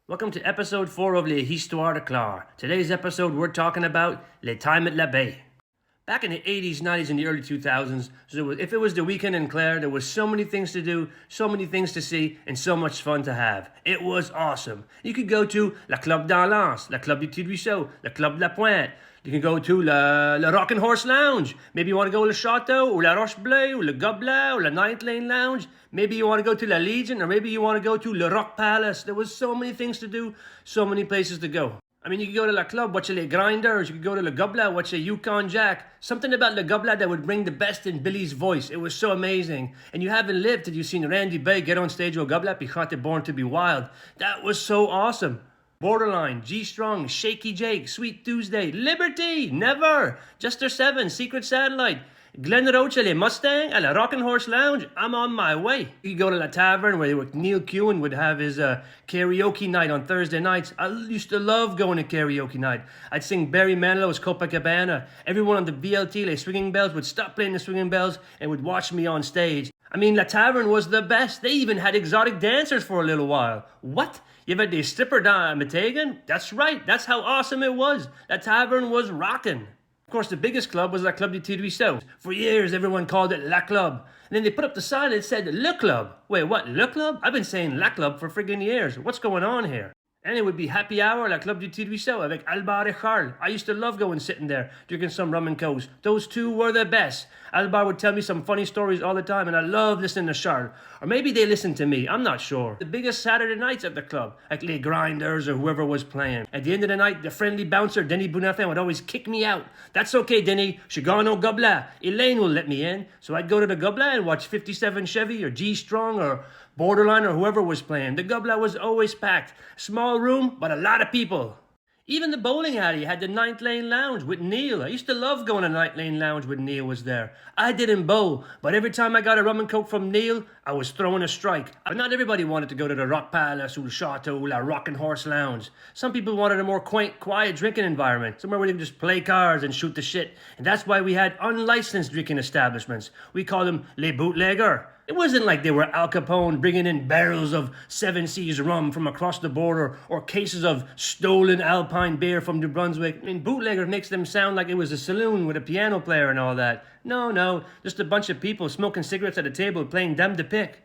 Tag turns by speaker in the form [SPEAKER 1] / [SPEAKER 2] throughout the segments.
[SPEAKER 1] Welcome to episode 4 of Les Histoires de Clare. Today's episode we're talking about Les Time at la Baie. Back in the 80s, 90s, and the early 2000s, if it was the weekend in Clare, there was so many things to do, so many things to see, and so much fun to have. It was awesome. You could go to La Club d'Alance, La Club du Petit Ruisseau, La Club de la Pointe. You can go to La Rockin' Horse Lounge. Maybe you want to go to Le Chateau, or La Roche Bleue, or Le Gobelin, or La Ninth Lane Lounge. Maybe you want to go to La Legion, or maybe you want to go to Le Rock Palace. There was so many things to do, so many places to go. I mean, you could go to La Club, watch Les Grinders. You could go to Le Gobelin, watch a Yukon Jack. Something about Le Gobelin that would bring the best in Billy's voice. It was so amazing. And you haven't lived till you've seen Randy Baie get on stage au Gobelin, puis Born to be Wild. That was so awesome. Borderline, G-Strong, Shaky Jake, Sweet Tuesday, Liberty, Never, Juster 7, Secret Satellite, Glen Roche, Les Mustang, at La Rockin' Horse Lounge. I'm on my way. You go to La Tavern where Neil Kewen would have his karaoke night on Thursday nights. I used to love going to karaoke night. I'd sing Barry Manilow's Copacabana. Everyone on the VLT, Les Swinging Bells, would stop playing the Swinging Bells and would watch me on stage. I mean, La Tavern was the best. They even had exotic dancers for a little while. What? You had the stripper down Matagan? That's right. That's how awesome it was. La Tavern was rockin'. Of course, the biggest club was La Club du Petit Ruisseau. For years, everyone called it La Club. And then they put up the sign that said Le Club. Wait, what? Le Club? I've been saying La Club for friggin' years. What's going on here? And it would be happy hour, La Club du Petit Ruisseau, avec Albar et Charles. I used to love going sitting there, drinking some rum and cokes. Those two were the best. Albar would tell me some funny stories all the time, and I loved listening to Charles. Or maybe they listened to me, I'm not sure. The biggest Saturday nights at the club, like Les Grinders or whoever was playing. At the end of the night, the friendly bouncer, Denis Bonafin, would always kick me out. That's okay, Denis. Je gagne au Gobelin. Elaine will let me in. So I'd go to the Gobelin and watch 57 Chevy or G-Strong or Borderline or whoever was playing. The Gobelin was always packed. Small room, but a lot of people. Even the bowling alley had the Ninth Lane Lounge with Neil. I used to love going to Ninth Lane Lounge when Neil was there. I didn't bowl, but every time I got a rum and coke from Neil, I was throwing a strike. But not everybody wanted to go to the Rock Palace or the Chateau or La Rockin' Horse Lounge. Some people wanted a more quaint, quiet drinking environment, somewhere where they could just play cards and shoot the shit. And that's why we had unlicensed drinking establishments. We called them Les Bootlegger. It wasn't like they were Al Capone bringing in barrels of Seven Seas rum from across the border or cases of stolen Alpine beer from New Brunswick. I mean, bootlegger makes them sound like it was a saloon with a piano player and all that. No, just a bunch of people smoking cigarettes at a table playing them to pick.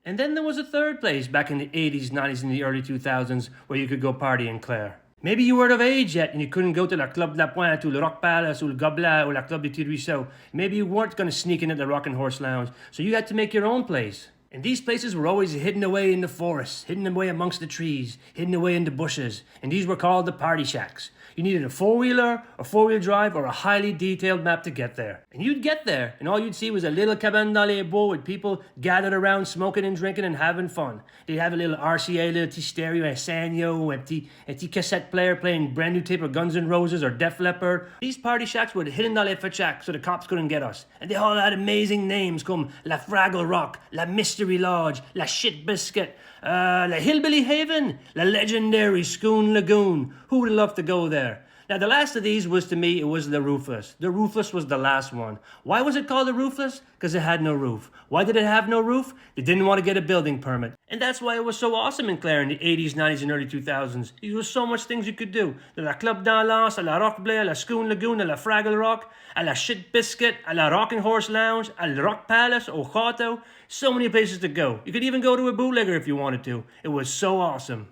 [SPEAKER 1] And then there was a third place back in the 80s, 90s, and the early 2000s where you could go party in Clare. Maybe you weren't of age yet and you couldn't go to La Club de la Pointe, or Le Rock Palace, or Le Gobelin, or La Club du Petit Ruisseau. Maybe you weren't going to sneak in at the Rockin' Horse Lounge, so you had to make your own place. And these places were always hidden away in the forest, hidden away amongst the trees, hidden away in the bushes. And these were called the party shacks. You needed a four-wheeler, a four-wheel drive, or a highly detailed map to get there. And you'd get there, and all you'd see was a little cabane dans les bois with people gathered around smoking and drinking and having fun. They'd have a little RCA, a little petit stereo, a Sanyo, a petit cassette player playing brand new tape of Guns N' Roses or Def Leppard. These party shacks were hidden dans les fachaks so the cops couldn't get us. And they all had amazing names comme La Fraggle Rock, La Mystery Lodge, La Shit Biscuit, La Hillbilly Haven, La Legendary Schoon Lagoon. Who would love to go there? Now, the last of these was, to me, it was the Roofless. The Roofless was the last one. Why was it called the Roofless? Because it had no roof. Why did it have no roof? They didn't want to get a building permit. And that's why it was so awesome in Clare in the 80s, 90s, and early 2000s. There was so much things you could do. De La Club d'Alance, à La Rock Bleue, à La Schoon Lagoon, à La Fraggle Rock, à La Shit Biscuit, à La Rockin' Horse Lounge, à La Rock Palace, au Chateau. So many places to go. You could even go to a bootlegger if you wanted to. It was so awesome.